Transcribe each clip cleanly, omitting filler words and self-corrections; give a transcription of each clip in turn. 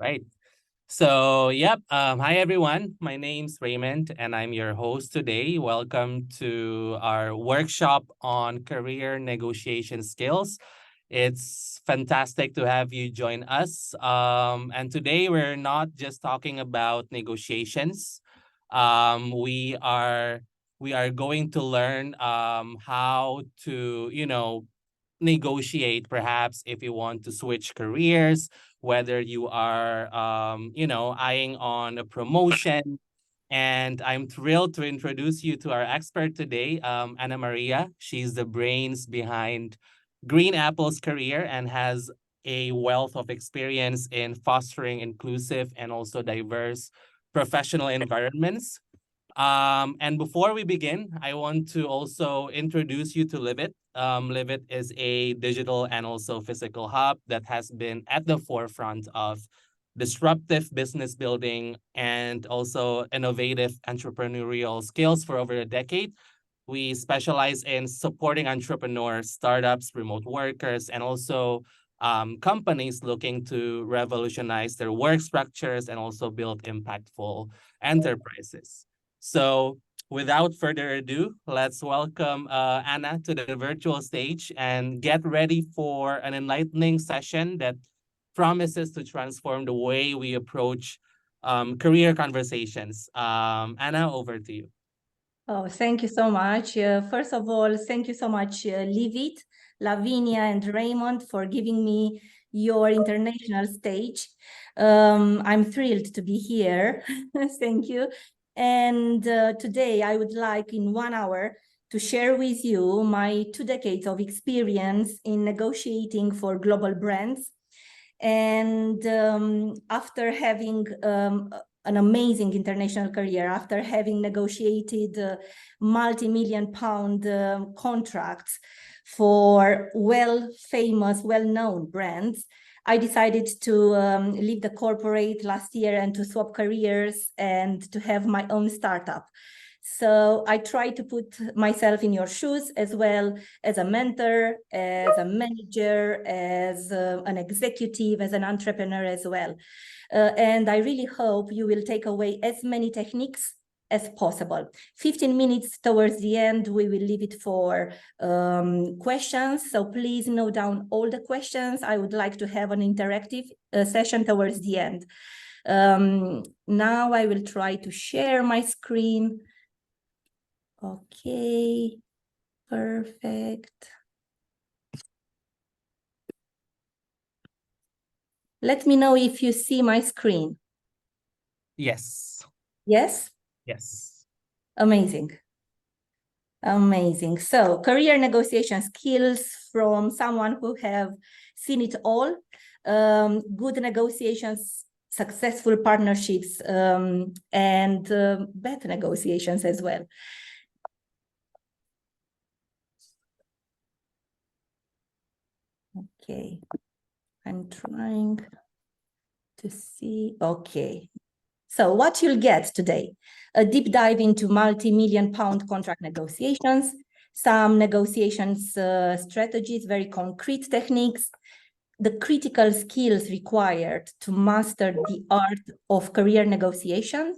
Right. So, yep. Hi, everyone. My name's Raymond, and I'm your host today. Welcome to our workshop on career negotiation skills. It's fantastic to have you join us. And today we're not just talking about negotiations. We are going to learn how to negotiate, perhaps if you want to switch careers, whether you are eyeing on a promotion. And I'm thrilled to introduce you to our expert today, Anna Maria. She's the brains behind Green Apple's career and has a wealth of experience in fostering inclusive and also diverse professional environments. And before we begin, I want to also introduce you to LivIt. LivIt is a digital and also physical hub that has been at the forefront of disruptive business building and also innovative entrepreneurial skills for over a decade. We specialize in supporting entrepreneurs, startups, remote workers, and also companies looking to revolutionize their work structures and also build impactful enterprises. So, without further ado, let's welcome Anna to the virtual stage and get ready for an enlightening session that promises to transform the way we approach career conversations. Anna, over to you. Oh, thank you so much. First of all, thank you so much, LivIt, Lavinia, and Raymond, for giving me your international stage. I'm thrilled to be here. Thank you. And today I would like in 1 hour to share with you my 2 decades of experience in negotiating for global brands. And after having an amazing international career, after having negotiated multi-million pound contracts for famous, well-known brands, I decided to leave the corporate last year and to swap careers and to have my own startup. So I try to put myself in your shoes as well as a mentor, as a manager, as an executive, as an entrepreneur as well. And I really hope you will take away as many techniques as possible. 15 minutes towards the end, we will leave it for questions. So please note down all the questions. I would like to have an interactive session towards the end. Now I will try to share my screen. Okay, perfect. Let me know if you see my screen. Yes. Yes? Yes. Amazing. Amazing. So career negotiation skills from someone who have seen it all. Good negotiations, successful partnerships, and bad negotiations as well. Okay, I'm trying to see. Okay, so what you'll get today, a deep dive into multi-million pound contract negotiations, some negotiations strategies, very concrete techniques, the critical skills required to master the art of career negotiation,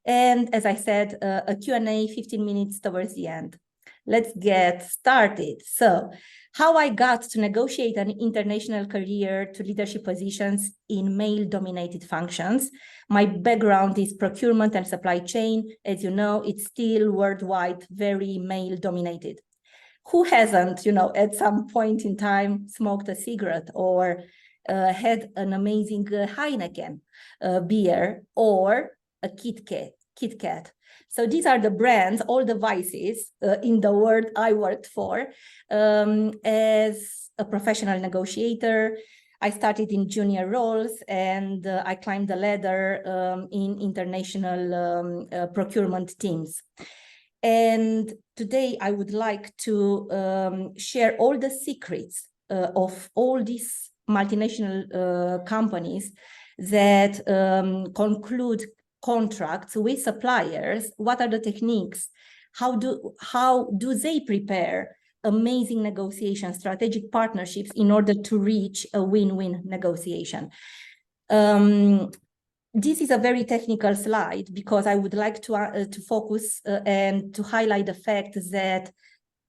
and as I said, a Q&A 15 minutes towards the end. Let's get started. So, how I got to negotiate an international career to leadership positions in male-dominated functions. My background is procurement and supply chain. As you know, it's still worldwide very male-dominated. Who hasn't, at some point in time smoked a cigarette or had an amazing Heineken beer or a Kit Kat? So these are the brands, all the vices in the world I worked for. As a professional negotiator, I started in junior roles and I climbed the ladder in international procurement teams. And today I would like to share all the secrets of all these multinational companies that conclude contracts with suppliers. What are the techniques? How do they prepare amazing negotiation, strategic partnerships in order to reach a win-win negotiation? This is a very technical slide because I would like to focus and to highlight the fact that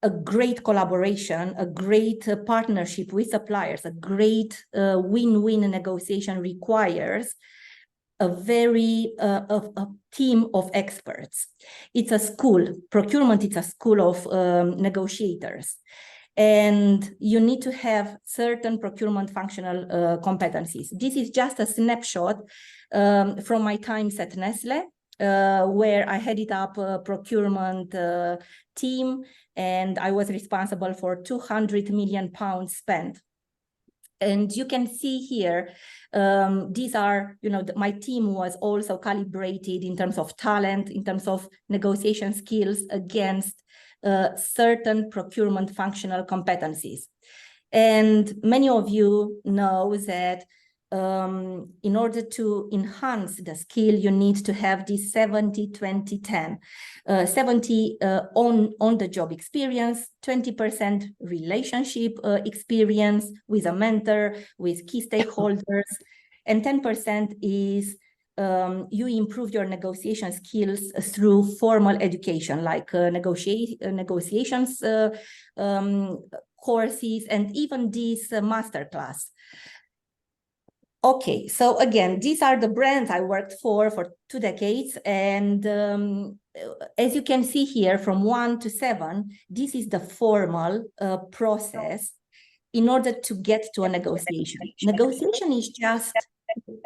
a great collaboration, a great partnership with suppliers, a great win-win negotiation requires a team of experts. It's a school, procurement, it's a school of negotiators. And you need to have certain procurement functional competencies. This is just a snapshot from my times at Nestle, where I headed up a procurement team, and I was responsible for 200 million pounds spent. And you can see here, these are, my team was also calibrated in terms of talent, in terms of negotiation skills against certain procurement functional competencies. And many of you know that in order to enhance the skill, you need to have this 70-20-10. 70 on the job experience, 20% relationship experience with a mentor, with key stakeholders, and 10% is you improve your negotiation skills through formal education, like negotiations courses, and even this masterclass. Okay, so again, these are the brands I worked for 2 decades. And as you can see here, from 1 to 7, this is the formal process in order to get to a negotiation. Negotiation is just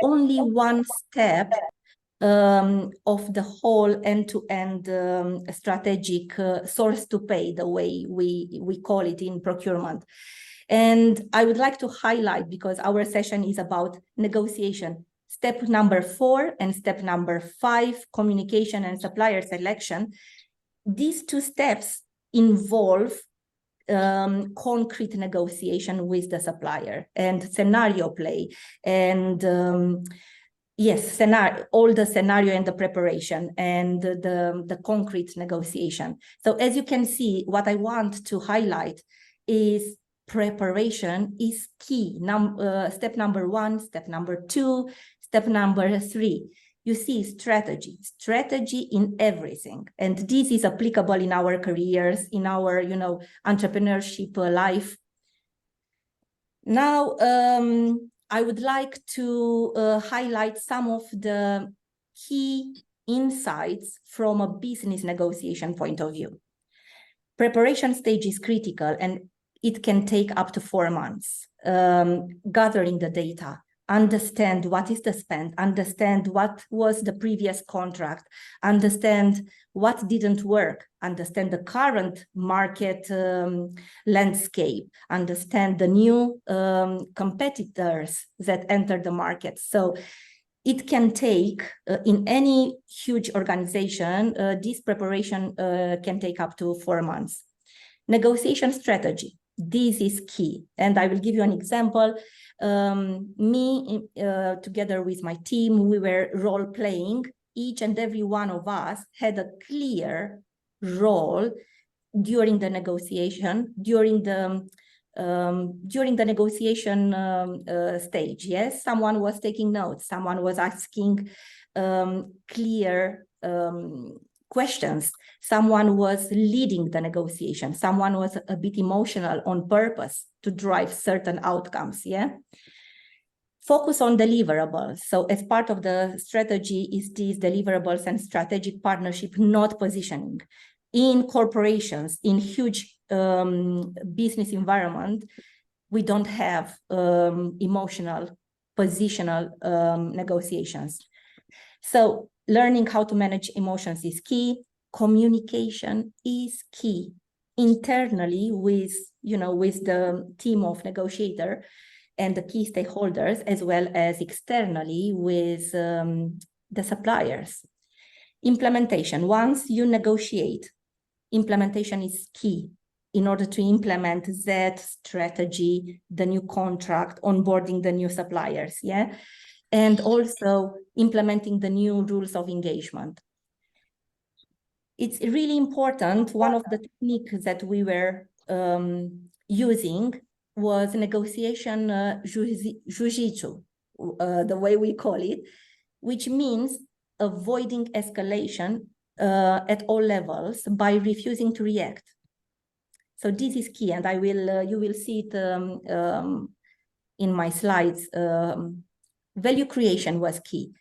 only one step of the whole end-to-end strategic source to pay, the way we call it in procurement. And I would like to highlight, because our session is about negotiation, step number 4 and step number 5, communication and supplier selection. These 2 steps involve concrete negotiation with the supplier and scenario play, and yes, all the scenario and the preparation and the concrete negotiation. So as you can see, what I want to highlight is preparation is key. Step number 1, step number 2, step number 3. You see strategy in everything. And this is applicable in our careers, in our, entrepreneurship life. Now, I would like to highlight some of the key insights from a business negotiation point of view. Preparation stage is critical, and it can take up to 4 months. Gathering the data, understand what is the spend, understand what was the previous contract, understand what didn't work, understand the current market landscape, understand the new competitors that enter the market. So it can take, in any huge organization, this preparation can take up to 4 months. Negotiation strategy. This is key. And I will give you an example. Together with my team, we were role-playing. Each and every one of us had a clear role during the negotiation, during the negotiation stage. Yes, someone was taking notes, someone was asking clear questions, someone was leading the negotiation, someone was a bit emotional on purpose to drive certain outcomes. Yeah. Focus on deliverables. So as part of the strategy is these deliverables and strategic partnership, not positioning. In corporations, in huge business environment, we don't have emotional, positional negotiations. So learning how to manage emotions is key. Communication is key internally with the team of negotiator and the key stakeholders, as well as externally with the suppliers. Implementation. Once you negotiate, implementation is key in order to implement that strategy, the new contract, onboarding the new suppliers, yeah? And also implementing the new rules of engagement. It's really important. One of the techniques that we were using was negotiation jiu-jitsu. the way we call it, which means avoiding escalation at all levels by refusing to react. So this is key, and I will you will see it in my slides. Value creation was key.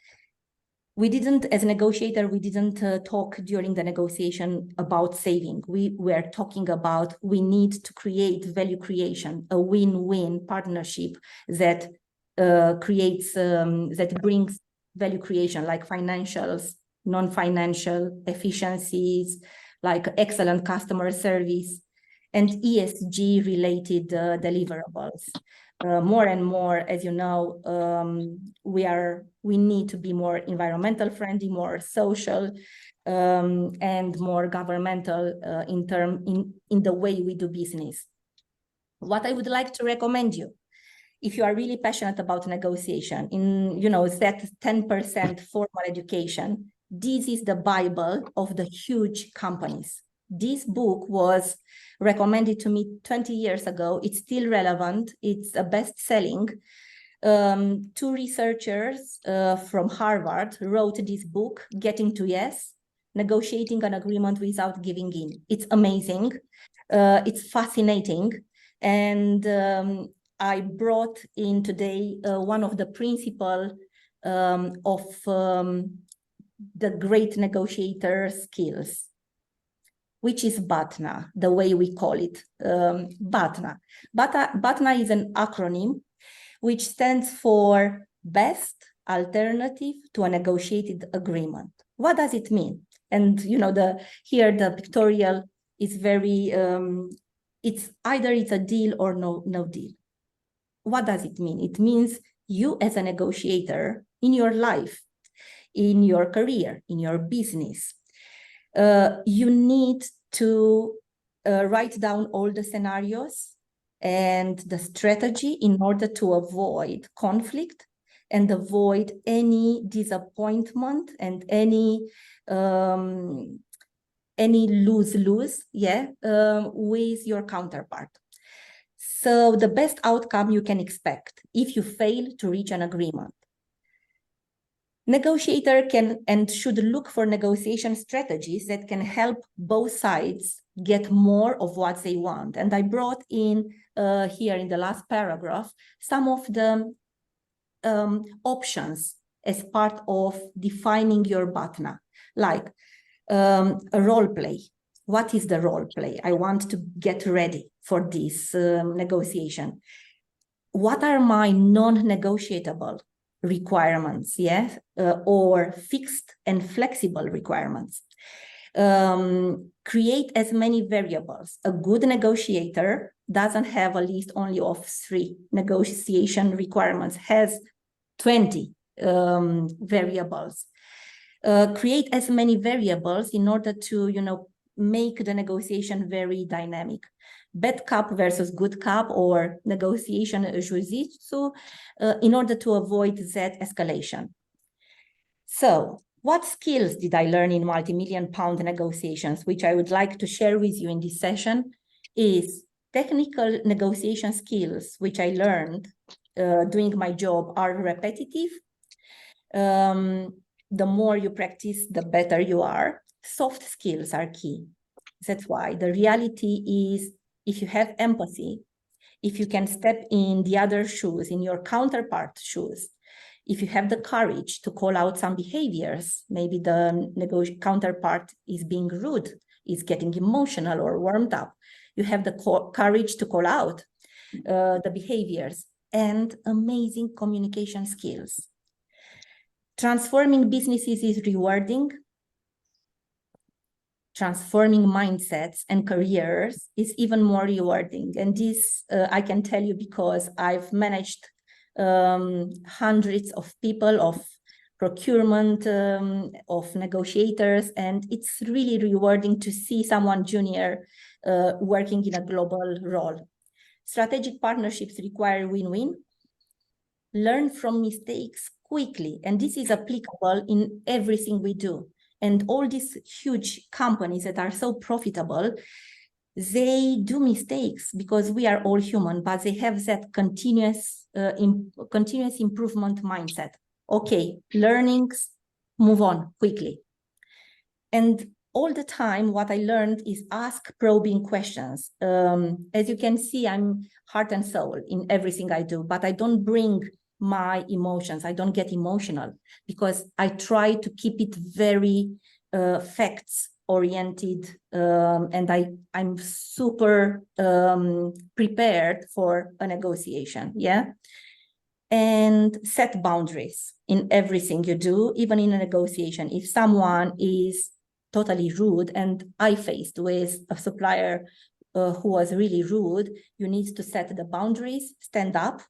We didn't, as a negotiator, we didn't talk during the negotiation about saving. We were talking about we need to create value creation, a win-win partnership that creates, that brings value creation, like financials, non-financial efficiencies, like excellent customer service, and ESG-related deliverables. More and more, as you know, we need to be more environmental friendly, more social, and more governmental in the way we do business. What I would like to recommend you, if you are really passionate about negotiation, in that 10% formal education, this is the Bible of the huge companies. This book was recommended to me 20 years ago. It's still relevant. It's a best-selling. Two researchers from Harvard wrote this book, Getting to Yes, Negotiating an Agreement Without Giving In. It's amazing. It's fascinating. And I brought in today one of the principles of the great negotiator skills, which is BATNA, the way we call it, BATNA. BATNA is an acronym which stands for Best Alternative to a Negotiated Agreement. What does it mean? And here the pictorial is very, it's either it's a deal or no deal. What does it mean? It means you as a negotiator in your life, in your career, in your business, you need to write down all the scenarios and the strategy in order to avoid conflict and avoid any disappointment and any lose-lose, with your counterpart. So the best outcome you can expect if you fail to reach an agreement. Negotiator can and should look for negotiation strategies that can help both sides get more of what they want. And I brought in here in the last paragraph some of the options as part of defining your BATNA, like a role play. What is the role play? I want to get ready for this negotiation. What are my non-negotiable requirements, or fixed and flexible requirements? Create as many variables. A good negotiator doesn't have a list only of 3 negotiation requirements, has 20 variables. Create as many variables in order to, make the negotiation very dynamic. Bad cop versus good cop, or negotiation jujitsu, in order to avoid that escalation. So what skills did I learn in multi-million-pound negotiations, which I would like to share with you in this session, is technical negotiation skills, which I learned doing my job, are repetitive. The more you practice, the better you are. Soft skills are key. That's why the reality is, if you have empathy, if you can step in the other shoes, in your counterpart shoes, if you have the courage to call out some behaviors, maybe the counterpart is being rude, is getting emotional or warmed up, you have the courage to call out the behaviors, and amazing communication skills. Transforming businesses is rewarding. Transforming mindsets and careers is even more rewarding. And this I can tell you because I've managed hundreds of people, of procurement, of negotiators, and it's really rewarding to see someone junior working in a global role. Strategic partnerships require win-win. Learn from mistakes quickly, and this is applicable in everything we do. And all these huge companies that are so profitable, they do mistakes because we are all human, but they have that continuous improvement mindset. Okay, learnings, move on quickly. And all the time, what I learned is ask probing questions. As you can see, I'm heart and soul in everything I do, but I don't bring my emotions. I don't get emotional because I try to keep it very facts oriented, and I'm super prepared for a negotiation. Yeah. And set boundaries in everything you do, even in a negotiation. If someone is totally rude, and I faced with a supplier who was really rude, you need to set the boundaries, stand up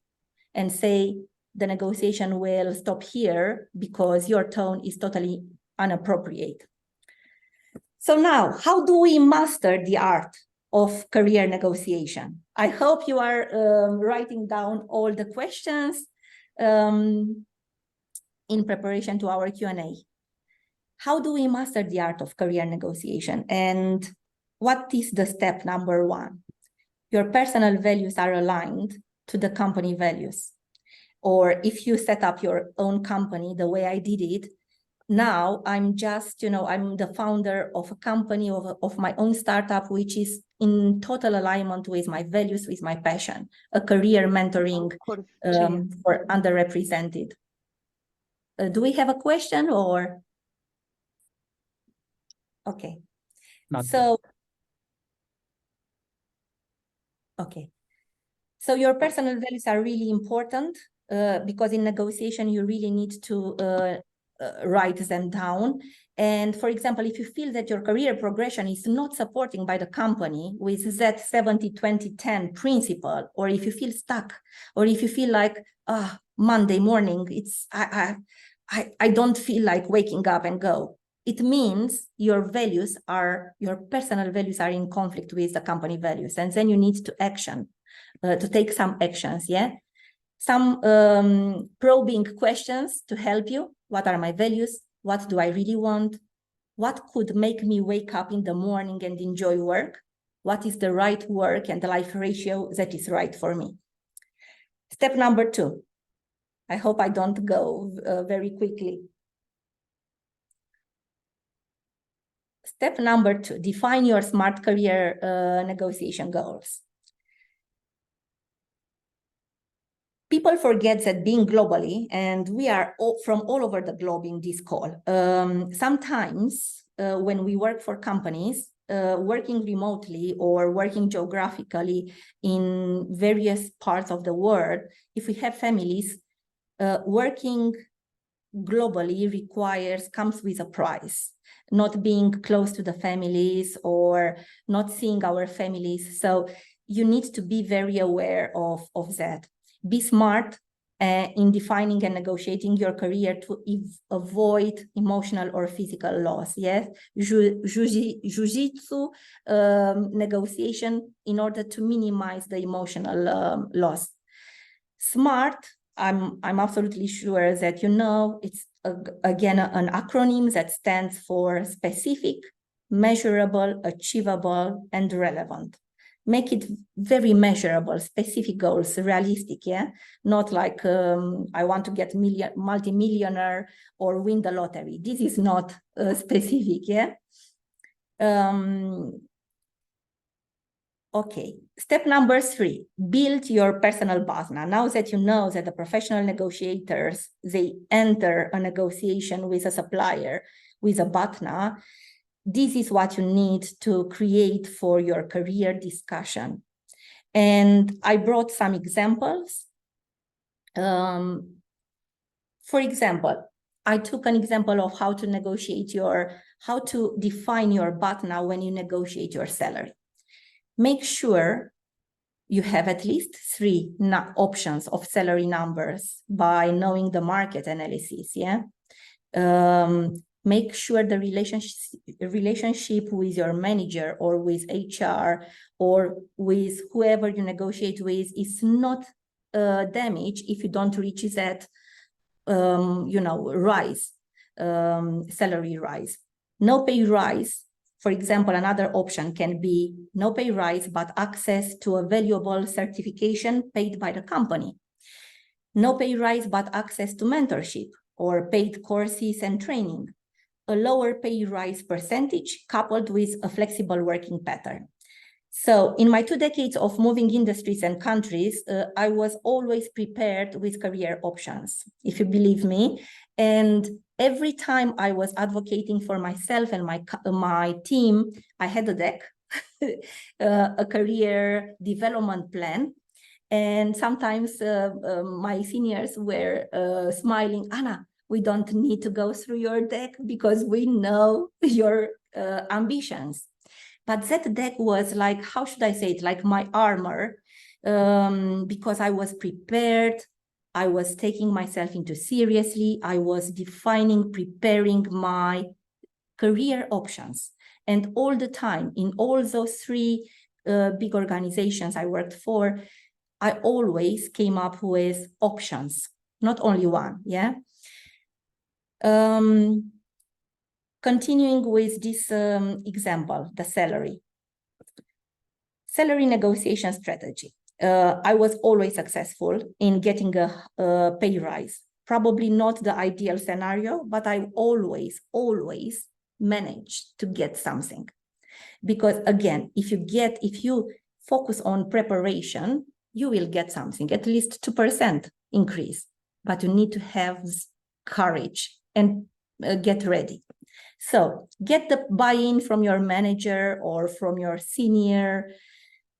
and say, the negotiation will stop here because your tone is totally inappropriate. So now, how do we master the art of career negotiation? I hope you are writing down all the questions in preparation to our Q&A. How do we master the art of career negotiation? And what is the step number one? Your personal values are aligned to the company values. Or if you set up your own company the way I did it, now I'm just, I'm the founder of a company, of my own startup, which is in total alignment with my values, with my passion, a career mentoring for underrepresented. Do we have a question or? Okay. Not so, okay. So your personal values are really important because in negotiation, you really need to write them down. And for example, if you feel that your career progression is not supported by the company with that 70-20-10 principle, or if you feel stuck, or if you feel like, Monday morning, I don't feel like waking up and go. It means your personal values are in conflict with the company values. And then you need to take some actions, yeah? Some probing questions to help you. What are my values? What do I really want? What could make me wake up in the morning and enjoy work? What is the right work and the life ratio that is right for me? Step number 2. I hope I don't go very quickly. Step number 2, define your smart career negotiation goals. People forget that being globally, and we are from all over the globe in this call, sometimes when we work for companies, working remotely or working geographically in various parts of the world, if we have families, working globally comes with a price, not being close to the families or not seeing our families. So you need to be very aware of that. Be smart in defining and negotiating your career to avoid emotional or physical loss. Yes, jiu-jitsu negotiation in order to minimize the emotional loss. SMART, I'm absolutely sure that you know, it's again an acronym that stands for specific, measurable, achievable, and relevant. Make it very measurable, specific goals, realistic, yeah? Not like I want to get multi-millionaire or win the lottery. This is not specific, yeah? Okay, step number 3, build your personal BASNA. Now that you know that the professional negotiators, they enter a negotiation with a supplier with a BASNA, this is what you need to create for your career discussion. And I brought some examples. For example, I took an example of how to define your BASNA when you negotiate your salary. Make sure you have at least 3 options of salary numbers by knowing the market analysis, yeah? Make sure the relationship with your manager or with HR or with whoever you negotiate with is not damaged if you don't reach that, salary rise. No pay rise For example, another option can be no pay rise, but access to a valuable certification paid by the company. No pay rise, but access to mentorship or paid courses and training. A lower pay rise percentage coupled with a flexible working pattern. So in my 2 decades of moving industries and countries, I was always prepared with career options, if you believe me. And every time I was advocating for myself and my team, I had a deck, a career development plan. And sometimes my seniors were smiling, Anna, we don't need to go through your deck because we know your ambitions. But that deck was like, how should I say it, like my armor, because I was prepared, I was taking myself into seriously, I was defining, preparing my career options. And all the time, in all those 3 big organizations I worked for, I always came up with options, not only one, yeah? Continuing with this example, the salary. Salary negotiation strategy. I was always successful in getting a pay rise. Probably not the ideal scenario, but I always managed to get something. Because again, if you focus on preparation, you will get something, at least 2% increase, but you need to have courage and get ready. So get the buy-in from your manager or from your senior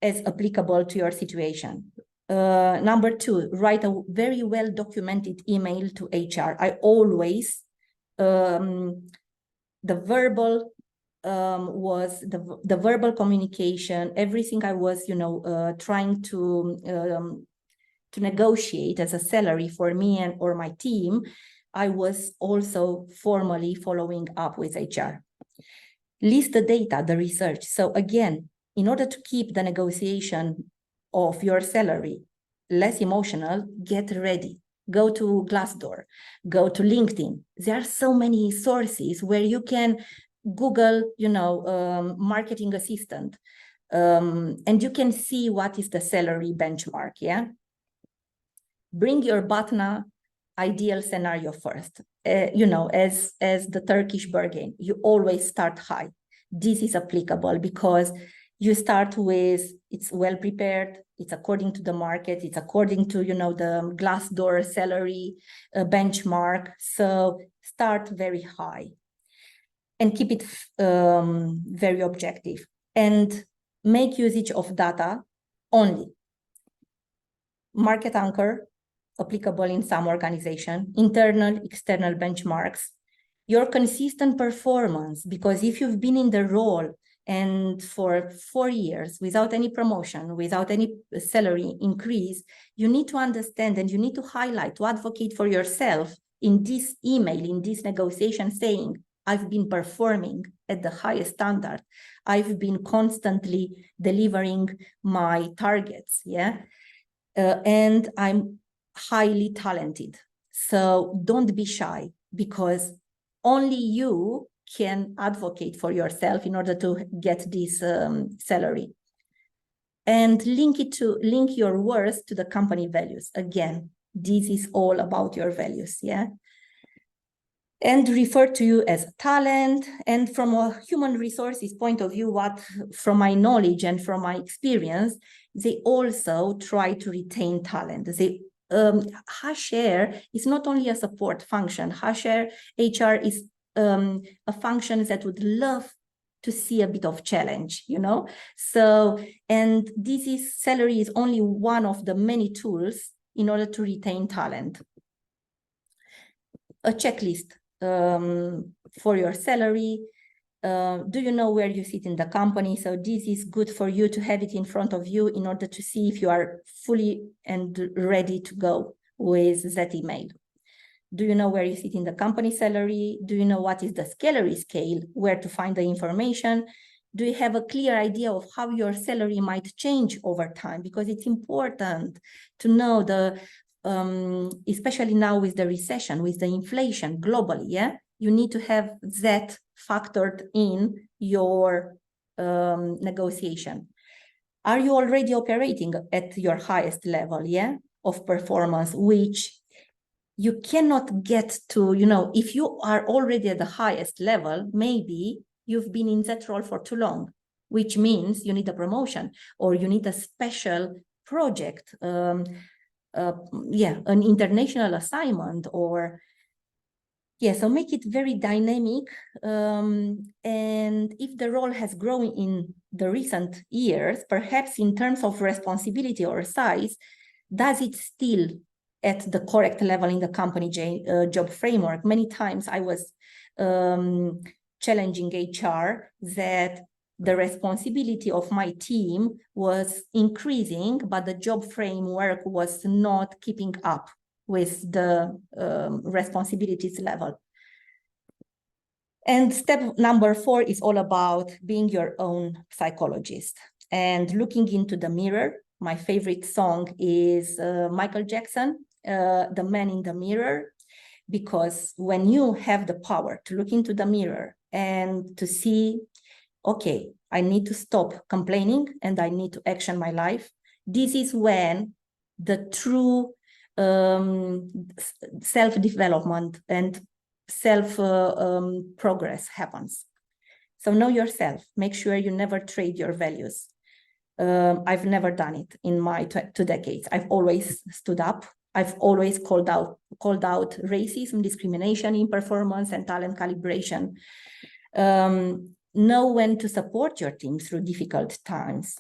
as applicable to your situation. Number 2, write a very well documented email to HR. I always, the verbal was the verbal communication, everything I was, trying to negotiate as a salary for me and or my team, I was also formally following up with HR. List the data, the research. So again, in order to keep the negotiation of your salary less emotional, get ready. Go to Glassdoor, go to LinkedIn. There are so many sources where you can Google, marketing assistant, and you can see what is the salary benchmark, yeah? Bring your BATNA ideal scenario first. As the Turkish bargain, you always start high. This is applicable because you start with, it's well prepared, it's according to the market, it's according to, the Glassdoor salary benchmark. So start very high and keep it very objective and make usage of data only. Market anchor, applicable in some organization, internal, external benchmarks, your consistent performance, because if you've been in the role and for 4 years without any promotion, without any salary increase, you need to understand and you need to highlight, to advocate for yourself in this email, in this negotiation saying, I've been performing at the highest standard. I've been constantly delivering my targets, yeah? And I'm highly talented. So don't be shy, because only you can advocate for yourself in order to get this salary. And link your worth to the company values. Again, this is all about your values, yeah? And refer to you as talent. And from a human resources point of view, from my knowledge and from my experience, they also try to retain talent. HR is not only a support function. HR is a function that would love to see a bit of challenge, So, and salary is only one of the many tools in order to retain talent. A checklist for your salary. Do you know where you sit in the company? So this is good for you to have it in front of you in order to see if you are fully and ready to go with that email. Do you know where you sit in the company salary? Do you know what is the salary scale, where to find the information? Do you have a clear idea of how your salary might change over time? Because it's important to know especially now with the recession, with the inflation globally, yeah? You need to have that factored in your negotiation. Are you already operating at your highest level, of performance, which you cannot get to, if you are already at the highest level, maybe you've been in that role for too long, which means you need a promotion or you need a special project, an international assignment, or so make it very dynamic. And if the role has grown in the recent years, perhaps in terms of responsibility or size, does it still at the correct level in the company job framework? Many times I was challenging HR that the responsibility of my team was increasing, but the job framework was not keeping up with the responsibilities level. And step number 4 is all about being your own psychologist and looking into the mirror. My favorite song is Michael Jackson, The Man in the Mirror, because when you have the power to look into the mirror and to see, okay, I need to stop complaining and I need to action my life, this is when the true self-development and self-progress happens. So know yourself, make sure you never trade your values. I've never done it in my 2 decades. I've always stood up. I've always called out racism, discrimination in performance and talent calibration. Know when to support your team through difficult times.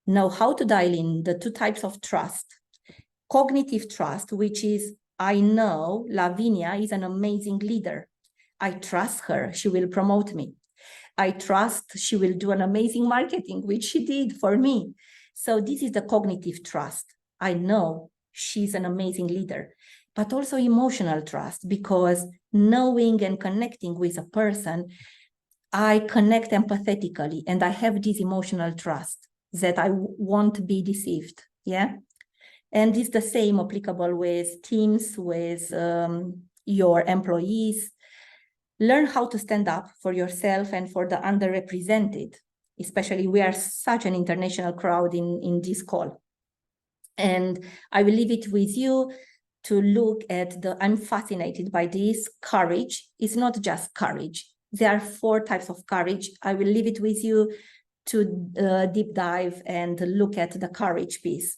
Know how to dial in the 2 types of trust. Cognitive trust, which is, I know Lavinia is an amazing leader. I trust her, she will promote me. I trust she will do an amazing marketing, which she did for me. So this is the cognitive trust. I know she's an amazing leader, but also emotional trust, because knowing and connecting with a person, I connect empathetically and I have this emotional trust that I won't be deceived, And it's the same applicable with teams, with your employees. Learn how to stand up for yourself and for the underrepresented. Especially, we are such an international crowd in this call. And I will leave it with you to look at I'm fascinated by this. Courage is not just courage. There are 4 types of courage. I will leave it with you to deep dive and look at the courage piece.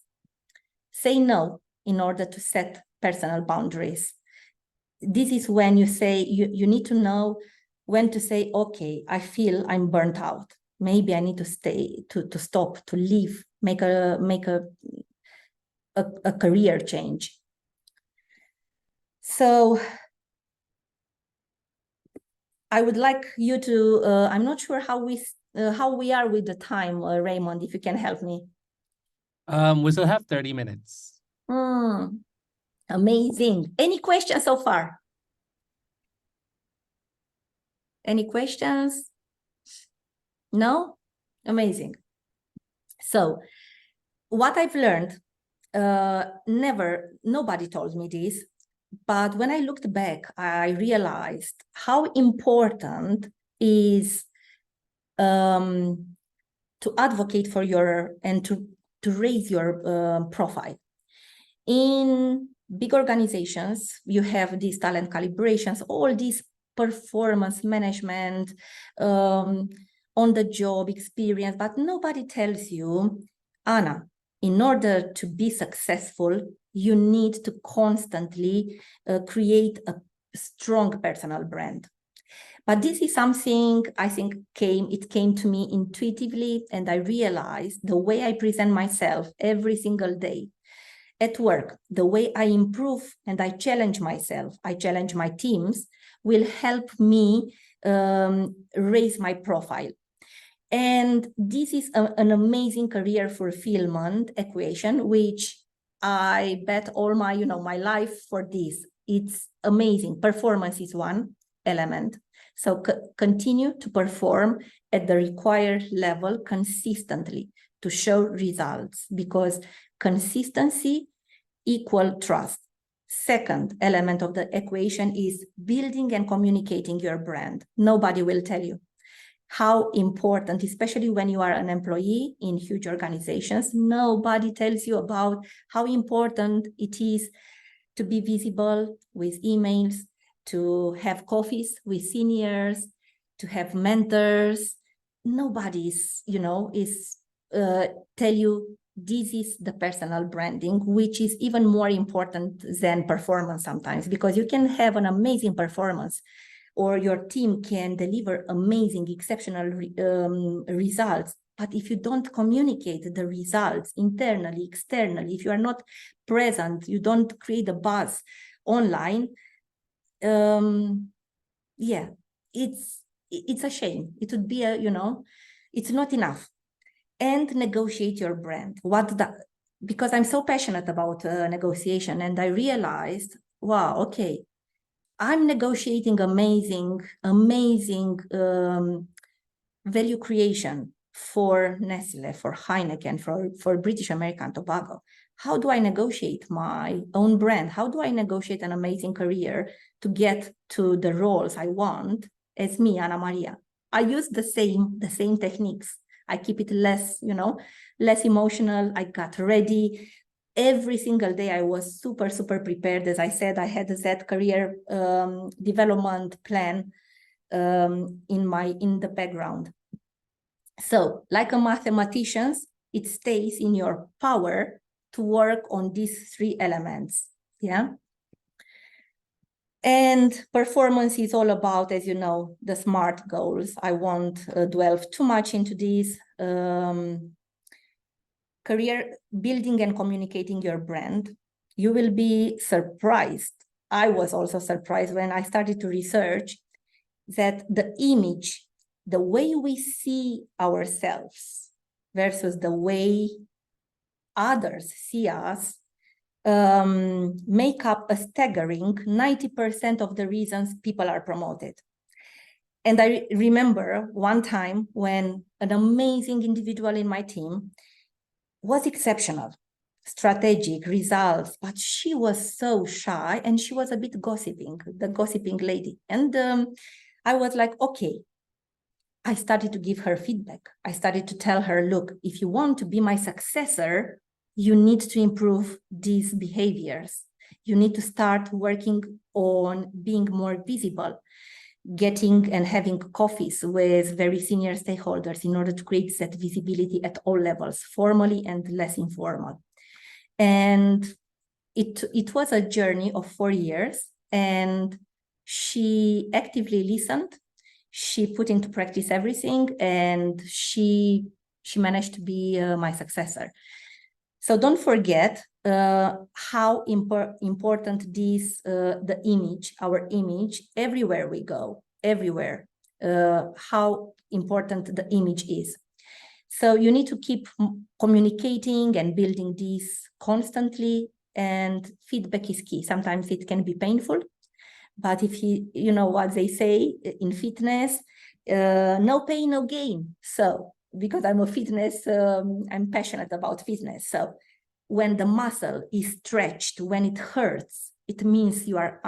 Say no in order to set personal boundaries. This is when you say, you need to know when to say, okay, I feel I'm burnt out. Maybe I need to stop, to leave, make a career change. So I would like you to, I'm not sure how we are with the time, Raymond, if you can help me. We still have 30 minutes. Amazing. Any questions so far? Any questions? No? Amazing. So what I've learned, nobody told me this, but when I looked back, I realized how important is to advocate for and to raise your profile. In big organizations, you have these talent calibrations, all these performance management, on the job experience, but nobody tells you, Anna, in order to be successful, you need to constantly create a strong personal brand. But this is something I think came to me intuitively, and I realized the way I present myself every single day at work, the way I improve and I challenge myself, I challenge my teams, will help me raise my profile. And this is an amazing career fulfillment equation, which I bet all my, my life for this. It's amazing. Performance is one element. So continue to perform at the required level consistently to show results, because consistency equals trust. Second element of the equation is building and communicating your brand. Nobody will tell you how important, especially when you are an employee in huge organizations, nobody tells you about how important it is to be visible with emails, to have coffees with seniors, to have mentors. Nobody's, tell you this is the personal branding, which is even more important than performance sometimes, because you can have an amazing performance or your team can deliver amazing, exceptional results. But if you don't communicate the results internally, externally, if you are not present, you don't create a buzz online, yeah, it's a shame. It would be it's not enough. And negotiate your brand. Because I'm so passionate about negotiation, and I realized, wow, okay, I'm negotiating amazing value creation for Nestle, for Heineken, for British American Tobacco. How do I negotiate my own brand? How do I negotiate an amazing career to get to the roles I want as me, Anna Maria? I use the same techniques. I keep it less emotional. I got ready. Every single day I was super prepared. As I said, I had that career development plan in the background. So like a mathematician, it stays in your power to work on these three elements. Yeah. And performance is all about, as you know, the SMART goals. I won't delve too much into these. Career building and communicating your brand. You will be surprised. I was also surprised when I started to research that the image, the way we see ourselves versus the way others see us, make up a staggering 90% of the reasons people are promoted. And I remember one time when an amazing individual in my team was exceptional, strategic, results, but she was so shy and she was a bit gossiping, the gossiping lady. And I was like, okay, I started to give her feedback. I started to tell her, look, if you want to be my successor, you need to improve these behaviors. You need to start working on being more visible, getting and having coffees with very senior stakeholders in order to create that visibility at all levels, formally and less informal. And it was a journey of 4 years, and she actively listened. She put into practice everything, and she managed to be my successor. So don't forget how important this, the image, our image, everywhere we go, everywhere, how important the image is. So you need to keep communicating and building this constantly, and feedback is key. Sometimes it can be painful, but if you know what they say in fitness, no pain, no gain. So because I'm a fitness, I'm passionate about fitness. So when the muscle is stretched, when it hurts, it means you are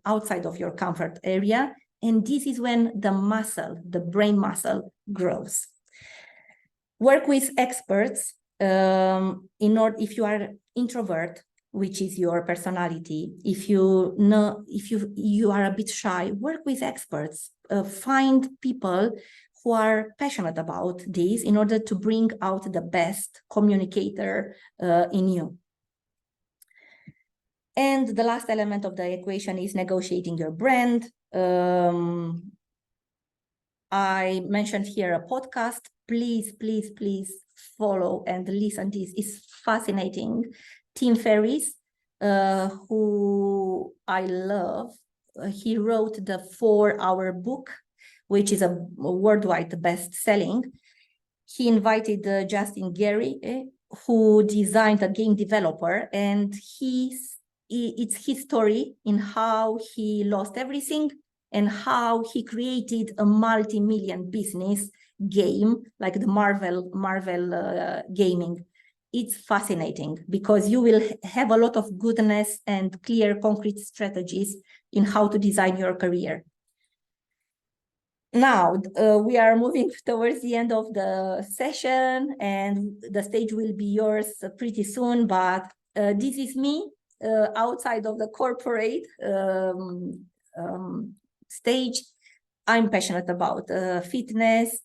outside of your comfort area. And this is when the muscle, the brain muscle, grows. Work with experts if you are introvert, which is your personality. If you are a bit shy, work with experts. Find people who are passionate about this in order to bring out the best communicator in you. And the last element of the equation is negotiating your brand. I mentioned here a podcast. Please follow and listen. This is fascinating. Tim Ferriss, who I love, he wrote the 4-hour book, which is a worldwide best-selling. He invited Justin Gary, who designed a game developer, and it's his story in how he lost everything and how he created a multi-million business game like the Marvel gaming it's fascinating because you will have a lot of goodness and clear, concrete strategies in how to design your career. Now, we are moving towards the end of the session and the stage will be yours pretty soon, but this is me outside of the corporate stage. I'm passionate about fitness.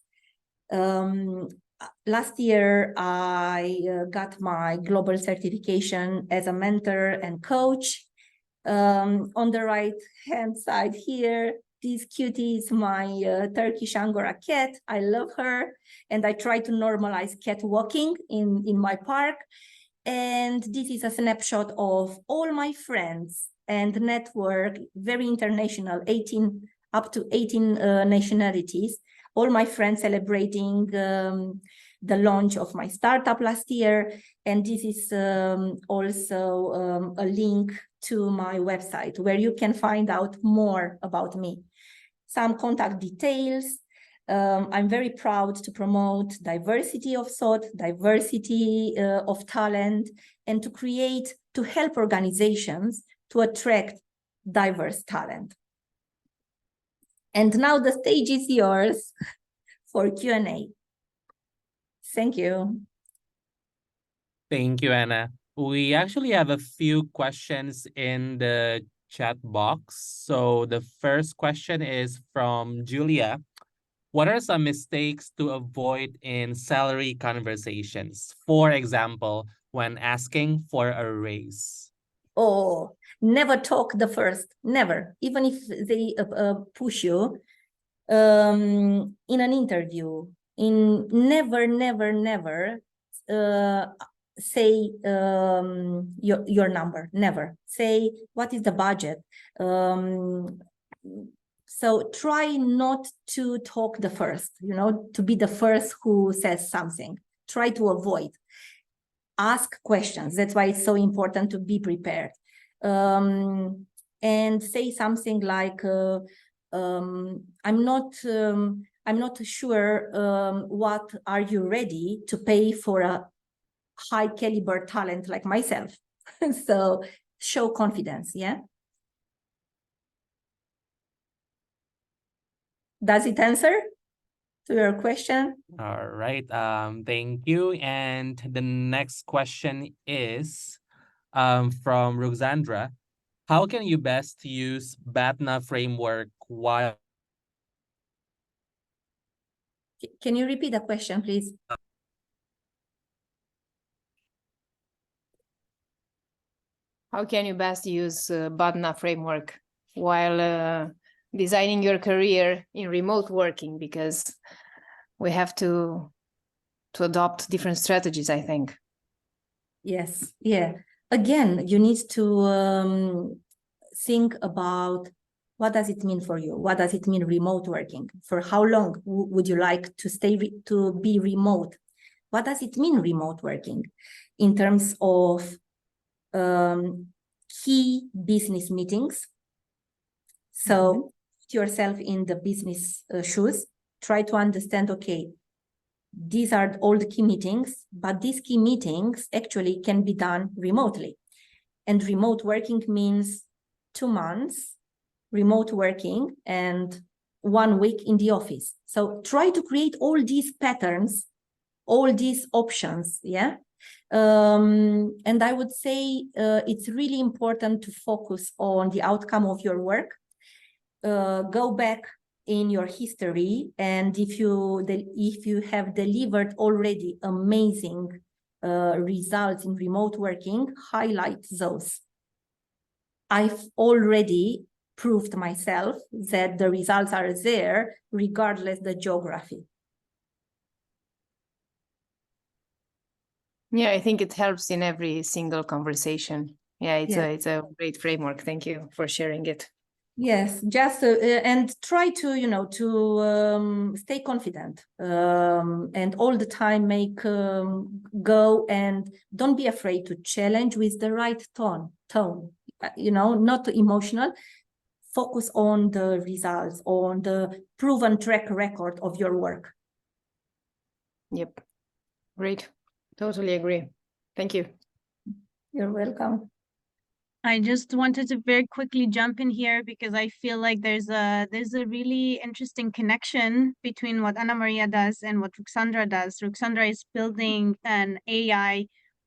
Last year, I got my global certification as a mentor and coach. On the right-hand side here, this cutie is my Turkish Angora cat. I love her, and I try to normalize cat walking in my park. And this is a snapshot of all my friends and network, very international, up to 18 nationalities. All my friends celebrating the launch of my startup last year. And this is also a link to my website where you can find out more about me. Some contact details. I'm very proud to promote diversity of thought, diversity of talent, and to help organizations to attract diverse talent. And now the stage is yours for Q&A. Thank you. Thank you, Anna. We actually have a few questions in the chat box. So the first question is from Julia. What are some mistakes to avoid in salary conversations? For example, when asking for a raise. Oh, never talk the first, never. Even if they push you in an interview, never say your number, never. Say, what is the budget? So try not to talk the first, to be the first who says something. Try to avoid. Ask questions. That's why it's so important to be prepared. And say something like, I'm not sure what are you ready to pay for a high caliber talent like myself. So show confidence, yeah? Does it answer to your question? All right. Thank you. And the next question is from Roxandra. How can you best use BATNA framework while... Can you repeat the question, please? How can you best use BATNA framework while designing your career in remote working? Because we have to adopt different strategies, I think. Yes, yeah. Again, you need to think about what does it mean for you? What does it mean remote working? For how long would you like to to be remote? What does it mean remote working in terms of key business meetings? So put yourself in the business shoes, try to understand, okay, these are all the key meetings, but these key meetings actually can be done remotely. And remote working means 2 months remote working and 1 week in the office. So try to create all these patterns, all these options, yeah? And I would say it's really important to focus on the outcome of your work. Go back in your history, and if you have delivered already amazing results in remote working, highlight those. I've already proved myself that the results are there regardless the geography. Yeah, I think it helps in every single conversation. Yeah, it's a great framework. Thank you for sharing it. Yes, just and try to to stay confident and all the time make go, and don't be afraid to challenge with the right tone, not emotional. Focus on the results, on the proven track record of your work. Yep, great, totally agree. Thank you. You're welcome. I just wanted to very quickly jump in here because I feel like there's a really interesting connection between what Anna Maria does and what Ruxandra does. Ruxandra is building an AI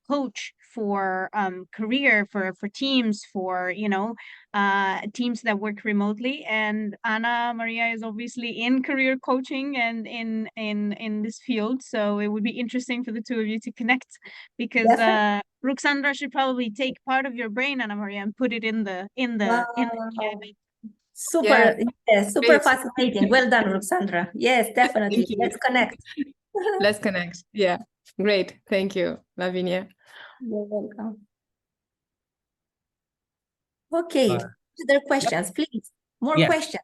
coach for career for teams, for teams that work remotely, and Anna Maria is obviously in career coaching and in this field, so it would be interesting for the two of you to connect, because Ruxandra should probably take part of your brain, Anna Maria, and put it in the Wow. AI. Super, yes, super Great. fascinating. Well done, Ruxandra. Yes, definitely. Thank you. Let's connect. Let's connect. Yeah, great. Thank you, Lavinia. You're welcome. Okay, Uh, other questions, please. More Yes. questions.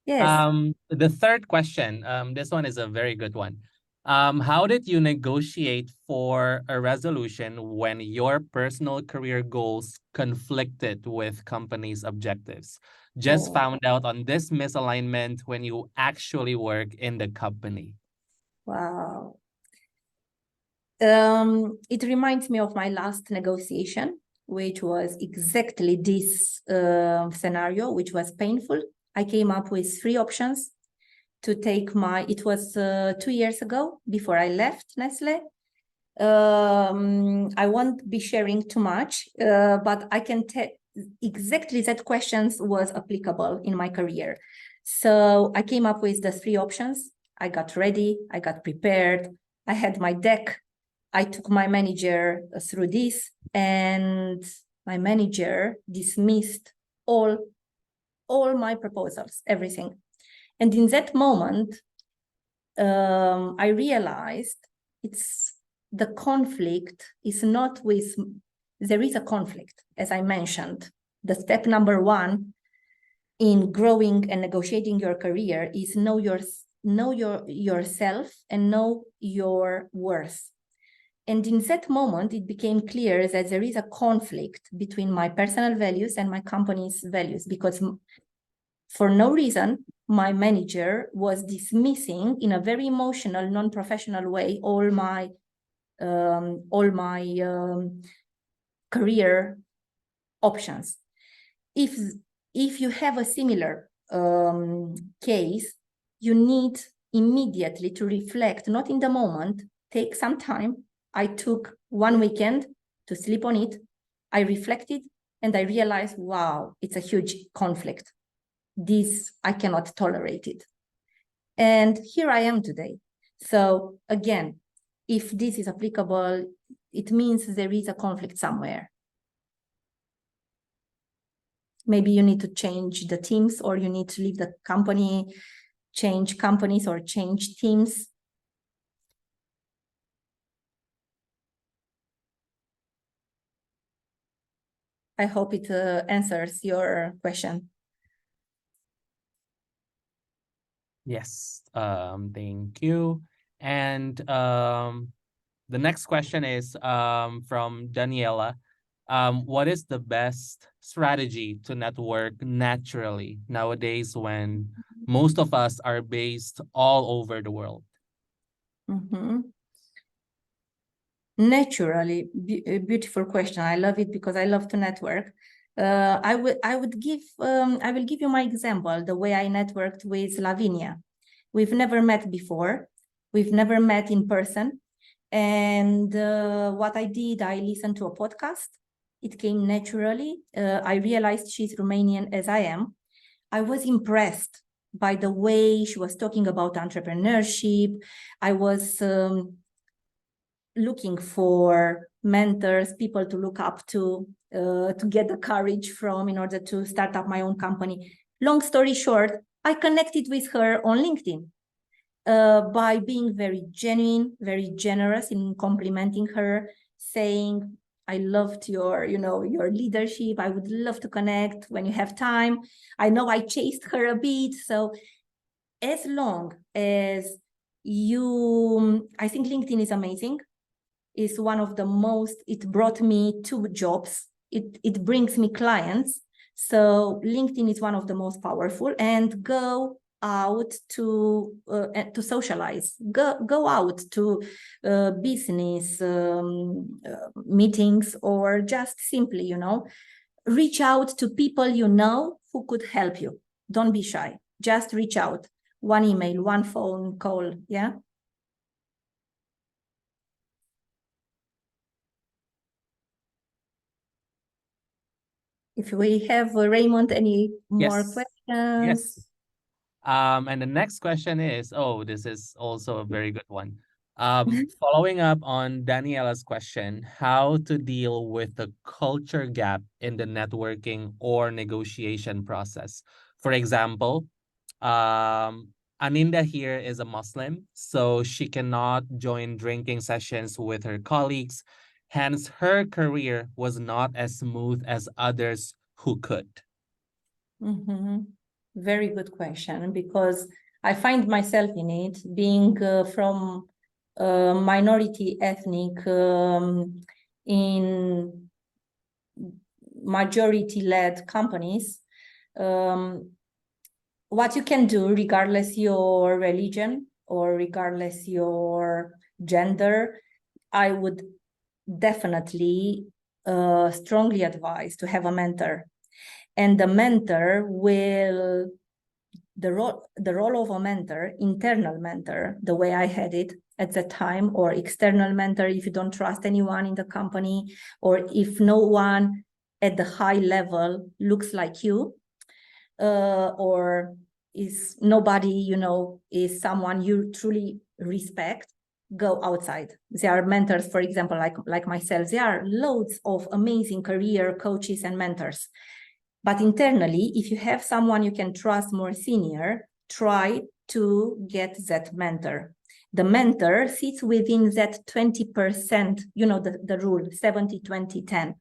Yes. The third question, this one is a very good one. How did you negotiate for a resolution when your personal career goals conflicted with company's objectives? Just Oh. found out on this misalignment when you actually work in the company. Wow. It reminds me of my last negotiation, which was exactly this scenario, which was painful. I came up with 3 options to take it was 2 years ago before I left Nestle. I won't be sharing too much, but I can tell exactly that questions was applicable in my career. So I came up with the 3 options. I got ready, I got prepared, I had my deck. I took my manager through this, and my manager dismissed all my proposals, everything. And in that moment, I realized the conflict is not with, there is a conflict, as I mentioned. The step number 1 in growing and negotiating your career is know yourself and know your worth. And in that moment, it became clear that there is a conflict between my personal values and my company's values, because for no reason, my manager was dismissing in a very emotional, non-professional way all my career options. If you have a similar case, you need immediately to reflect, not in the moment, take some time. I took 1 weekend to sleep on it. I reflected and I realized, wow, it's a huge conflict. This, I cannot tolerate it. And here I am today. So again, if this is applicable, it means there is a conflict somewhere. Maybe you need to change the teams, or you need to leave the company, change companies, or change teams. I hope it answers your question. Yes, thank you. And the next question is from Daniela. What is the best strategy to network naturally nowadays when most of us are based all over the world? Naturally, beautiful question. I love it because I love to network. I will give you my example, the way I networked with Lavinia. We've never met before. We've never met in person. And what I did, I listened to a podcast. It came naturally. I realized she's Romanian as I am. I was impressed by the way she was talking about entrepreneurship. I was looking for mentors, people to look up to get the courage from in order to start up my own company. Long story short, I connected with her on LinkedIn by being very genuine, very generous in complimenting her, saying, I loved your leadership. I would love to connect when you have time. I know I chased her a bit. So as long as I think LinkedIn is amazing. Is one of the most, it brought me 2 jobs. It brings me clients. So LinkedIn is one of the most powerful, and go out to socialize. Go out to business meetings, or just simply, you know, reach out to people you know who could help you. Don't be shy. Just reach out. One email, one phone call. Yeah. If we have, Raymond, any more Yes. questions? Yes. And the next question is, oh, this is also a very good one. Following up on Daniela's question, how to deal with the culture gap in the networking or negotiation process. For example, Aninda here is a Muslim, so she cannot join drinking sessions with her colleagues. Hence, her career was not as smooth as others who could. Very good question, because I find myself in it, being from minority ethnic in majority-led companies. What you can do, regardless your religion or regardless your gender, I would definitely strongly advise to have a mentor. And the mentor will, the role of a mentor, internal mentor, the way I had it at the time, or external mentor if you don't trust anyone in the company, or if no one at the high level looks like you, or is nobody, you know, is someone you truly respect, go outside. There are mentors, for example, like myself. There are loads of amazing career coaches and mentors. But internally, if you have someone you can trust more senior, try to get that mentor. The mentor sits within that 20%, you know, the rule, 70, 20, 10.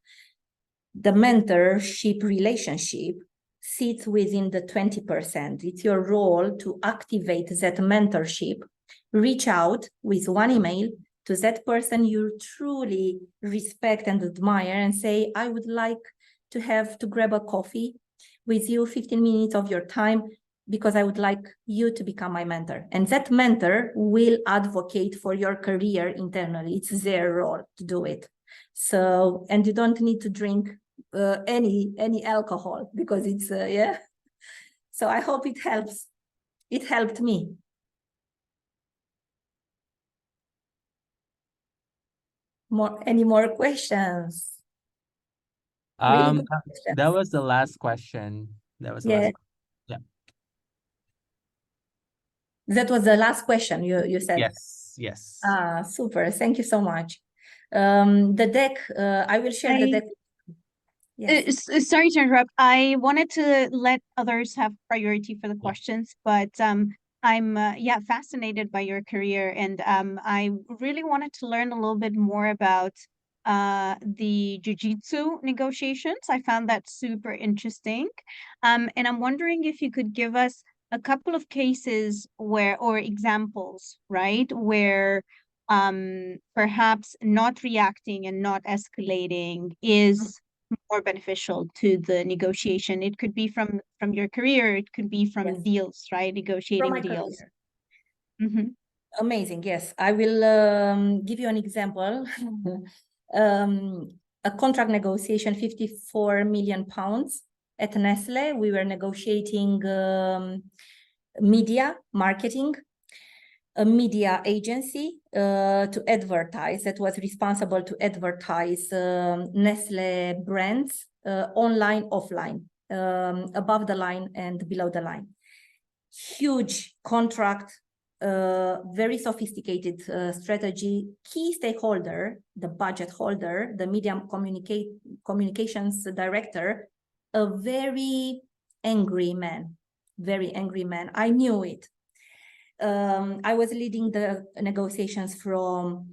The mentorship relationship sits within the 20%. It's your role to activate that mentorship. Reach out with one email to that person you truly respect and admire and say, I would like to grab a coffee with you, 15 minutes of your time, because I would like you to become my mentor. And that mentor will advocate for your career internally. It's their role to do it. So, and you don't need to drink any alcohol, because it's, yeah. So I hope it helps. It helped me. Any more questions? Really good questions. That was the last question. That was the last. Yeah. That was the last question you said. Yes. Yes. Super. Thank you so much. The deck, I will share the deck. Yes. Sorry to interrupt. I wanted to let others have priority for the questions, but I'm fascinated by your career, and I really wanted to learn a little bit more about the jiu-jitsu negotiations. I found that super interesting. And I'm wondering if you could give us a couple of cases or examples, right, where perhaps not reacting and not escalating is more beneficial to the negotiation. It could be from your career, it could be from deals, right? Negotiating deals. Amazing. Yes, I will give you an example. A contract negotiation, 54 million pounds at Nestle. We were negotiating media marketing, a media agency to advertise, that was responsible to advertise Nestle brands online, offline, above the line and below the line. Huge contract, very sophisticated strategy. Key stakeholder, the budget holder, the media communications director, a very angry man, very angry man. I knew it. I was leading the negotiations from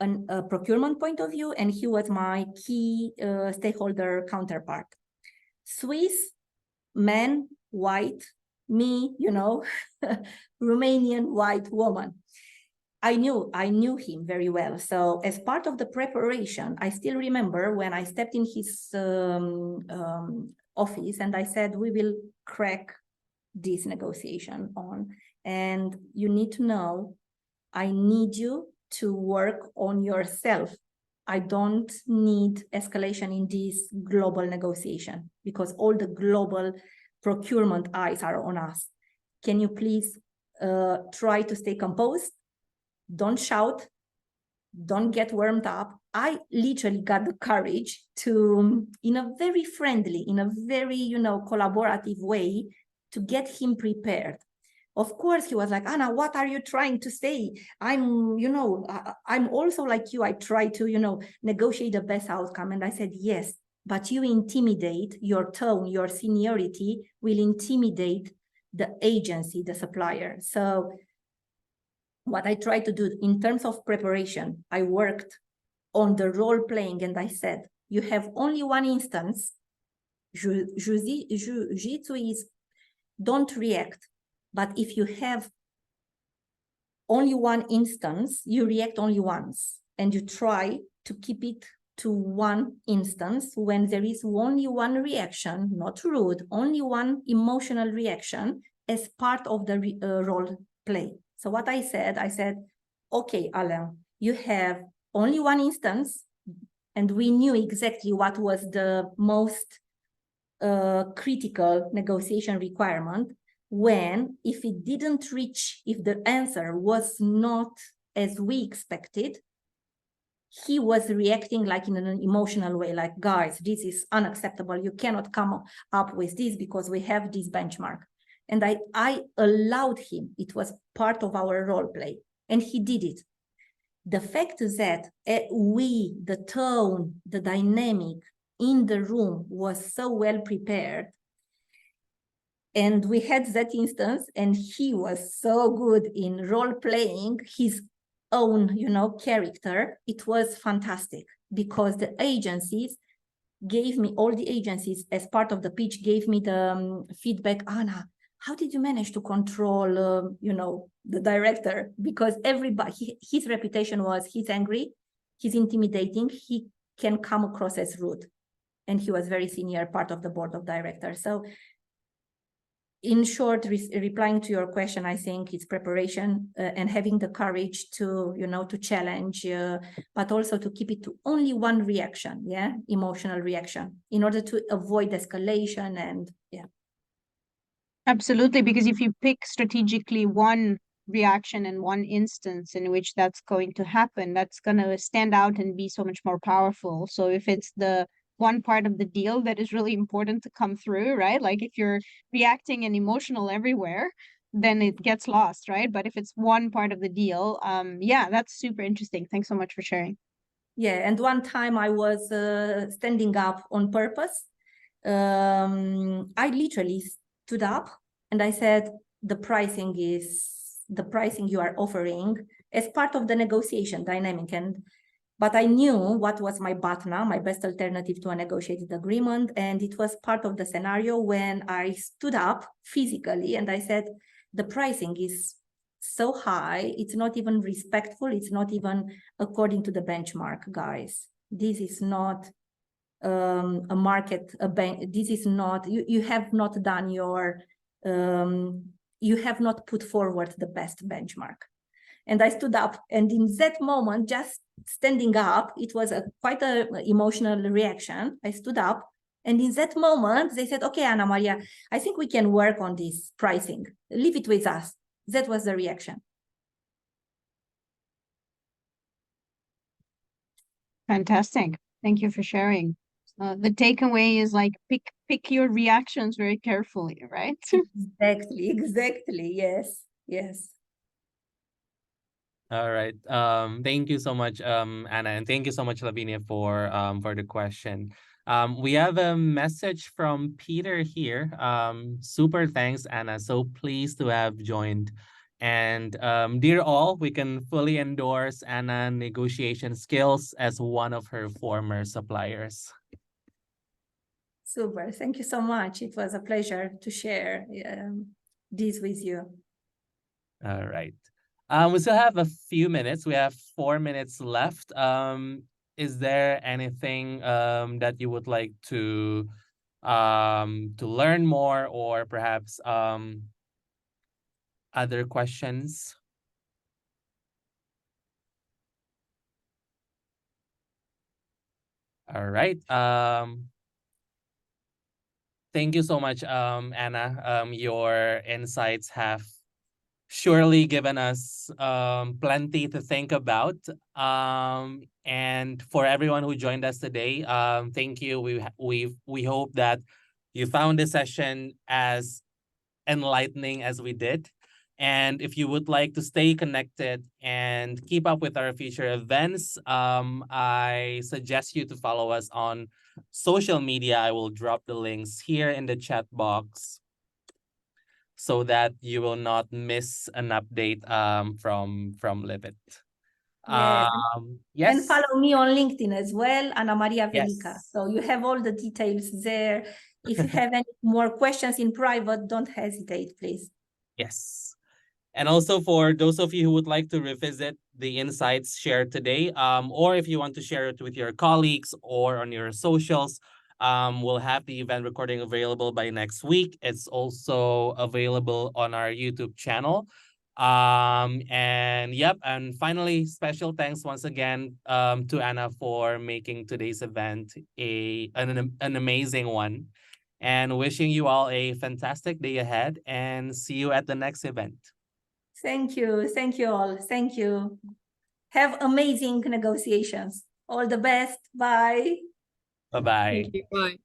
a procurement point of view, and he was my key stakeholder counterpart. Swiss man, white, me, you know, Romanian white woman. I knew him very well. So as part of the preparation, I still remember when I stepped in his office and I said, we will crack this negotiation on. And you need to know, I need you to work on yourself. I don't need escalation in this global negotiation because all the global procurement eyes are on us. Can you please try to stay composed? Don't shout. Don't get warmed up. I literally got the courage to, in a very friendly, in a very, collaborative way, to get him prepared. Of course, he was like, Anna, what are you trying to say? I'm also like you. I try to, negotiate the best outcome. And I said, yes, but you intimidate, your tone, your seniority will intimidate the agency, the supplier. So what I tried to do in terms of preparation, I worked on the role playing and I said, you have only one instance. Jiu-jitsu is don't react. But if you have only one instance, you react only once and you try to keep it to one instance when there is only one reaction, not rude, only one emotional reaction as part of the role play. So what I said, okay, Alain, you have only one instance, and we knew exactly what was the most critical negotiation requirement when, if it didn't reach, if the answer was not as we expected, he was reacting like in an emotional way, like, guys, this is unacceptable. You cannot come up with this because we have this benchmark. And I allowed him. It was part of our role play, and he did it. The fact that the tone, the dynamic in the room was so well prepared, and we had that instance, and he was so good in role playing his own, character. It was fantastic because the agencies gave me, all the agencies as part of the pitch gave me the feedback, Anna, how did you manage to control, the director? Because everybody, his reputation was he's angry, he's intimidating, he can come across as rude. And he was very senior part of the board of directors. So in short, replying to your question, I think it's preparation and having the courage to, to challenge, but also to keep it to only one reaction, emotional reaction, in order to avoid escalation and, Absolutely, because if you pick strategically one reaction in one instance in which that's going to happen, that's going to stand out and be so much more powerful. So if it's the one part of the deal that is really important to come through, right? Like if you're reacting and emotional everywhere, then it gets lost, right? But if it's one part of the deal, yeah, that's super interesting. Thanks so much for sharing. Yeah, and one time I was standing up on purpose. I literally stood up and I said, the pricing you are offering as part of the negotiation dynamic. But I knew what was my BATNA, my best alternative to a negotiated agreement. And it was part of the scenario when I stood up physically and I said, the pricing is so high, it's not even respectful, it's not even according to the benchmark, guys. This is not a market, this is not, you have not done your, you have not put forward the best benchmark. And I stood up, and in that moment, just standing up, it was quite an emotional reaction. I stood up, and in that moment, they said, okay, Anna Maria, I think we can work on this pricing. Leave it with us. That was the reaction. Fantastic. Thank you for sharing. The takeaway is like pick your reactions very carefully, right? Exactly. Yes. All right. Thank you so much, Anna, and thank you so much, Lavinia, for the question. We have a message from Peter here. Super thanks, Anna. So pleased to have joined. And dear all, we can fully endorse Anna negotiation skills as one of her former suppliers. Super. Thank you so much. It was a pleasure to share this with you. All right. We still have a few minutes. We have 4 minutes left. Is there anything that you would like to to learn more, or perhaps other questions? All right. Thank you so much, Anna. Your insights have surely given us plenty to think about. And for everyone who joined us today, thank you. We hope that you found this session as enlightening as we did. And if you would like to stay connected and keep up with our future events, I suggest you to follow us on social media. I will drop the links here in the chat box so that you will not miss an update from LivIt. Yes. And Yes. follow me on LinkedIn as well, Ana Maria Velica. Yes. So you have all the details there. If you have any more questions in private, don't hesitate, please. Yes. And also for those of you who would like to revisit the insights shared today, or if you want to share it with your colleagues or on your socials, we'll have the event recording available by next week. It's also available on our YouTube channel. And yep, and finally, special thanks once again to Anna for making today's event an amazing one. And wishing you all a fantastic day ahead, and see you at the next event. Thank you. Thank you all. Thank you. Have amazing negotiations. All the best. Bye. Bye-bye. Thank you. Bye.